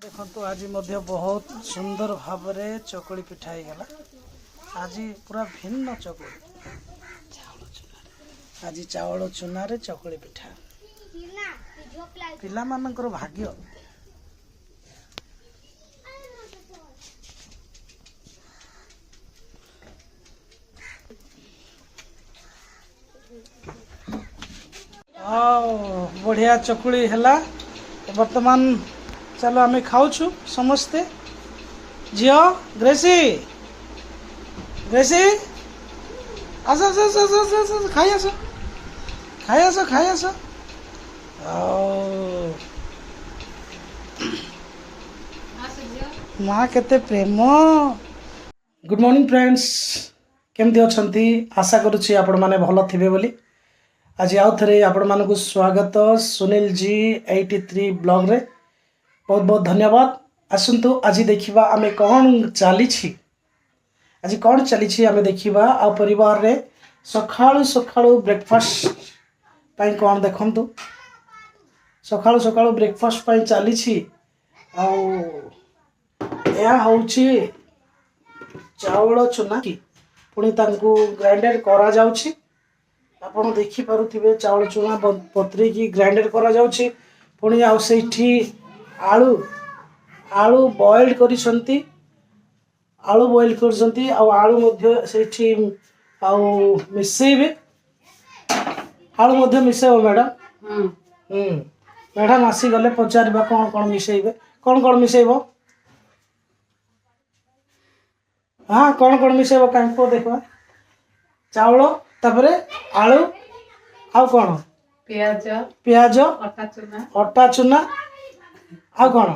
देखो आज बहुत सुंदर भाव में चकुली पिठा गला। आज पूरा भिन्न चकुली आज चावल चूना रे चकुली पिठा पिला मानकर भाग्य। बढ़िया चकुली है वर्तमान। चलो आम खाऊछु समस्ते। झील ग्रेसी ग्रेसी आस आस आस आस आस आस खाई आस खाई आस खाई आस। माँ केते प्रेम। गुड मॉर्निंग फ्रेंड्स, केमती अछंती? आशा करुछि आपण माने भलो थिबे बोली। आज आउ थरे आपण मानकु स्वागत सुनील जी 83 ब्लॉग रे। बहुत बहुत धन्यवाद। आसंतु आज देखिबा आमे कौन चली आज कौन चली आमे देखिबा। आ परिवार रे सखाळु सखाळु ब्रेकफास्ट पई कौन देखंतु। सखाळु सखाळु ब्रेकफास्ट पई चली आ या होउछि चावल चुना की पुणी तांकु ग्राइंडर करा जाउछि। आपण देखि पारुथिबे चावल चुना पत्री की ग्राइंडर करा जाउछि। पुणी आ सेठी आलू आलू बॉइल्ड करिसंती। आलू बॉइल करसंती आलू मध्य सेठी मिसेइबे। आलू मध्य मिसेइबो मैडम। मैडम आसी गले पचारबा कोन कोन मिसेइबे। कोन मिसेइबो? हाँ कोन मिसेइबो कांको देखबा। चावल तापरे आलू आ कोन प्याज प्याज अटा चुना आ कौन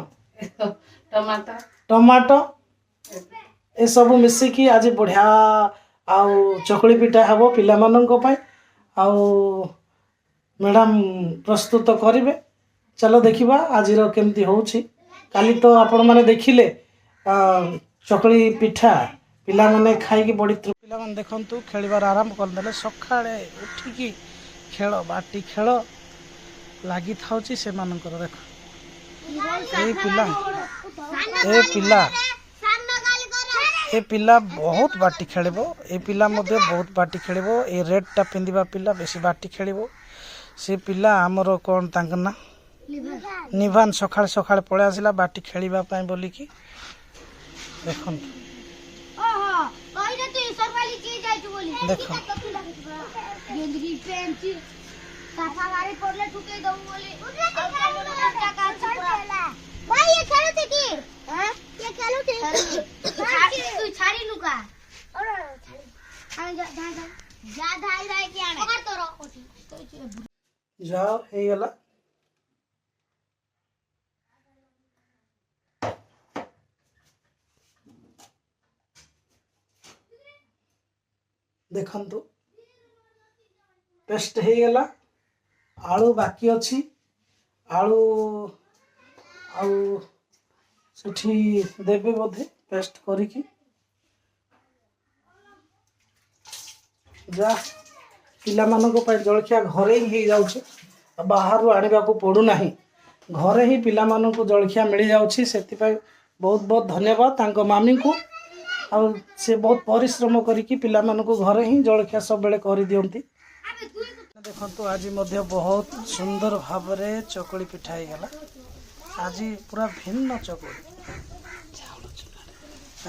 टमाटो ए सब मिसिकी आज बढ़िया आउ चकुली पिठा हम पिला माननक पई आउ मैडम प्रस्तुत करिवे। चलो देखिबा आज केमती होउछि। काली तो आपण माने देखिले चकुली पिठा पिला माने खाई की बड़ी पिला माने देखंतु खेलिबार आरंभ कर देले। सखाळे उठिकी खेल बाटी खेल लागि थाउछि से मानकर। देख ए पिला बहुत बाटी खेलिबो। ए पिला मध्य बहुत बाटी खेलिबो। ए रेड टा पिंदिबा पिला बेसी बाटी खेलिबो। से पिला हमरो कोन तांक ना निभान सखाळ सखाळ पळे आसिला बाटी खेलिबा पई बोली की। देखन देखो साफा मारे पड़ले ठुके दऊ बोले भाई ये खेलो थे की हां ये खेलो थे तू छाड़ी लुका और छाड़ी जा जा जा धाई रहे के आने पकड़ तोरो जाओ हे गला। देखंतु पेस्ट हे गला। आलू बाकी अच्छी आलू आठी देवे बोधे पेस्ट करिकी जा पिला मानक पय जलखिया घरे ही जाउछि। बाहर आनिबा को पड़ू नाही। घरे ही पिला मानक जलखिया मिल जाउछि। सेति पय बहुत बहुत धन्यवाद तांको मामी को। आ से बहुत परिश्रम करिकी पिला मानक घरे ही जलखिया सब बेले करि दियंती। देखो आज बहुत सुंदर भाव में चकुली पिठा गला। आज पूरा भिन्न चकुली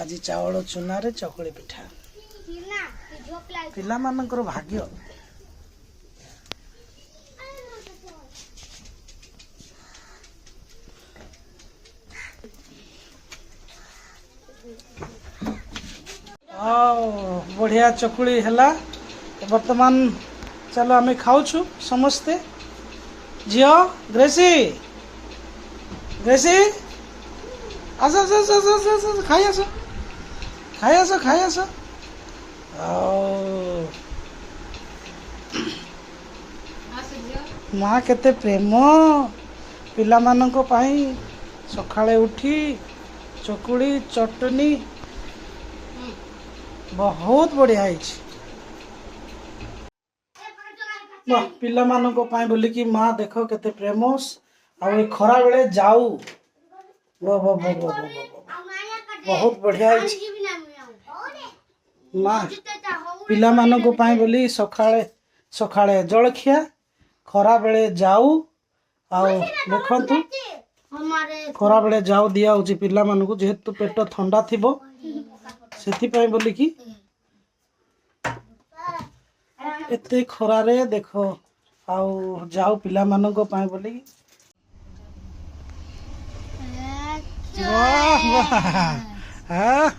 आज चावल चूना रे चकुली पिठा पिला मानकर भाग्य। बढ़िया चकुली है वर्तमान। चलो आम खाऊछु समस्ते। झील ग्रेसी ग्रेसी आस आस आस आस आस खाई आस खाई आस खाई आस। माँ केते प्रेम पिला मानक पई। सखाळे उठी चकुली चटनी बहुत बढ़िया है। पिला मानक पई बोली कि माँ देख केते प्रेमस आ खरा बेले जाऊ वाह वाह वाह वाह वाह वाह। बहुत बढ़िया ହେଇଛି ମା ପିଲାମାନଙ୍କ ପାଇଁ ବୋଲି ସକାଳେ ସକାଳେ ଜଳଖିଆ ଖରାବେଳେ ଯାଉ ଆଉ ଦେଖନ୍ତୁ ଖରାବେଳେ ଯାଉ ଦିଆହେଉଛି ପିଲାମାନଙ୍କୁ ଯେହେତୁ ପେଟ ଥଣ୍ଡା ଥିବ ସେଥିପାଇଁ ବୋଲିକି ଏତେ ଖରାରେ ଦେଖ ଆଉ ଯାଉ ପିଲାମାନଙ୍କ ପାଇଁ ବୋଲିକି वाह वाह हाँ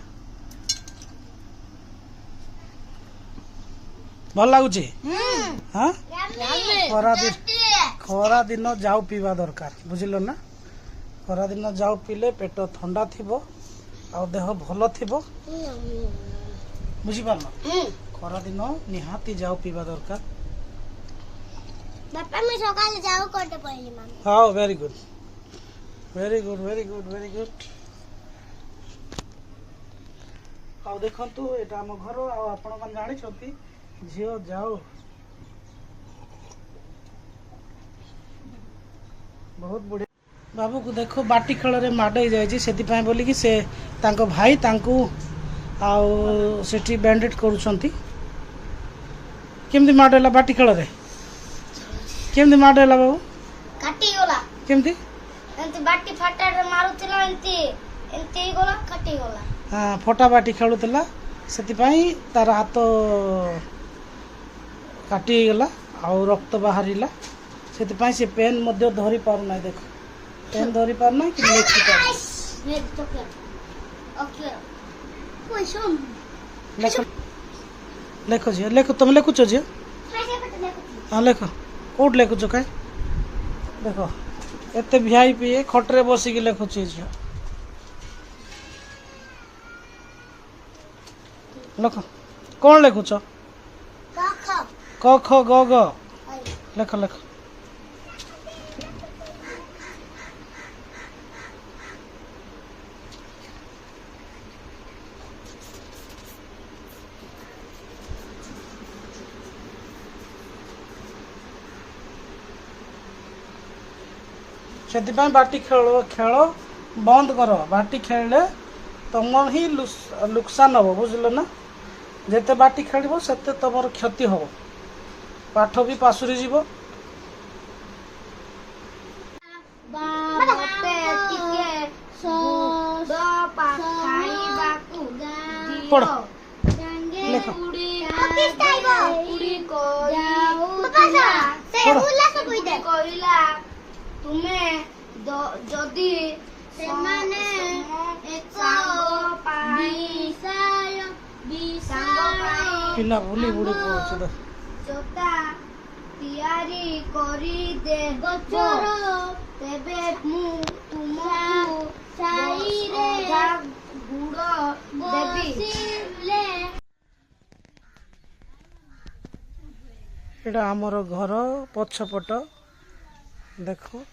भल लगुच हाँ खरा दिन जाऊ पीवा दरकार बुझिल ना खरा दिन जाऊ पीले पेट ठंडा थिबो आ देह भल थिबो बुझी पारल खरा दिन निहाती जाऊ पीवा दरकार बापा मैं सकाले जाऊ करते पहिले मामा हाँ very good very good very good very good आ देखंतु एटा हम घर आ आपण मन जानि छथि झियो जाओ बहुत बढ़िया बाबू को देखो बाटी खेल रे माड हो जाए से बोली कि से तांको भाई तांको आउ सेठी बैंडेड करूछंती केमती माड होला बाटी खेल रे केमती माड होला बाबू काटी होला केमती एंती बाटी फाटा रे मारुतिला एंती एंती गोला काटी गोला हाँ फटा बाटी खेलुला से तार हाथ काटिगला आउ रक्त बाहरिला से पेन धरी पारना देख पेन धरी पारना कि लेखि पार लेख लेख झियो लेख तुम लेखुच झियो हाँ लेख कौट लेखुच कहीं देख एत वीआईपी खटरे बसिकी लेखुची झियो लेख कौन लेखुच क ख ग ग लेख लेख से बाटी खेल खेल बंद कर बाटी खेले तुम ही लुकसान हम बुझल ना जिते बाटी खेल से तुम क्षति हम पाठ भी पासुरी जीव पढ़ लेख तुमे जदि सेमाने एक पिला भूली बुढ़ी पहुंच जोता तैयारी करी दे गचर तेबे मु तुमको साई रे गुड़ देबी एटा हमर घर पछपट देखो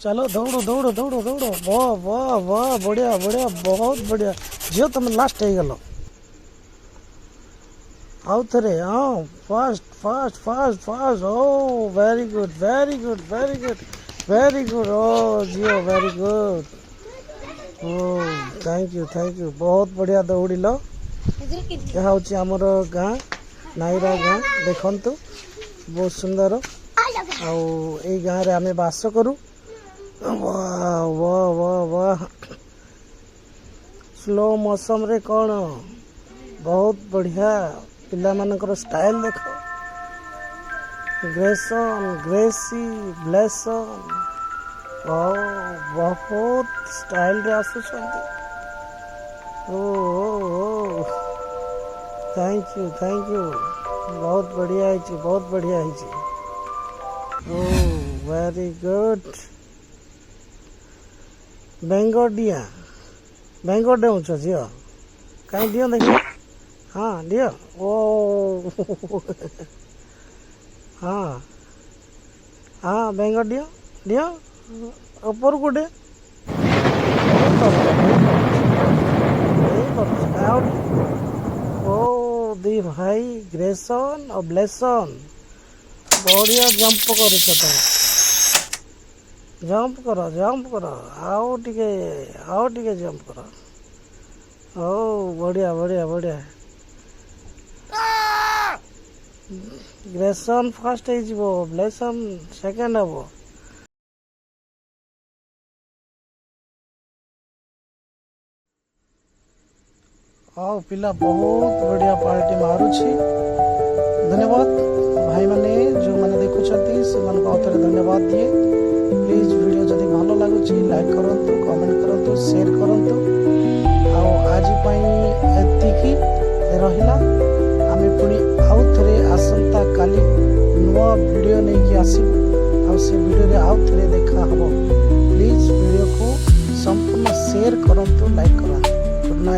चलो दौड़ो दौड़ो दौड़ो दौड़ो वाह वाह वाह बढ़िया बढ़िया बहुत बढ़िया झियो तुम लास्ट हो गल आउ थे हाँ फास्ट फास्ट फास्ट फास्ट ओ very good very good very good very good ओ झियो वेरी गुड ओ थैंक यू बहुत बढ़िया दौड़ यह हूँ आमर गाँ नाईरा गाँ देखु बहुत सुंदर आउ गाँव में आम बास करूँ वाह वाह वाह वाह स्लो मौसम रे कौन बहुत बढ़िया पिला मानकर स्टाइल देख ग्रेसन ग्रेसी ब्लेसन ओ बहुत स्टाइल रे आसुछंती ओ थैंक यू बहुत बढ़िया है बहुत बढ़िया है ओ वेरी गुड बेंगोर डिया बेंगोर डेऊ झील कहीं दियो देख हाँ दियो ओ हाँ हाँ बेंग डिओ डिओ ऊपर को डे ओ दी भाई ग्रेसन और ब्लेसन बढ़िया जंप कर जंप करो आओ टिके जंप करो ओ बढ़िया बढ़िया बढ़िया ग्रेसन फास्ट हो ब्लेसन सेकेंड हम आओ पिला बहुत बढ़िया पार्टी मारुछि धन्यवाद भाई माने जो माने देखुछंती से मन को आउथरे धन्यवाद दिए प्लीज वीडियो जदी भलो लागुछि लाइक करंतु कमेंट करंतु शेयर करंतु आओ आज पई एतिकी रहिला आमे पुनी आउथरे आसंता काली नुवा वीडियो नै कि आसीबु आ से वीडियो रे आउथरे देखा हबो प्लीज वीडियो को संपूर्ण शेयर करंतु लाइक करंतु गुड नाइट।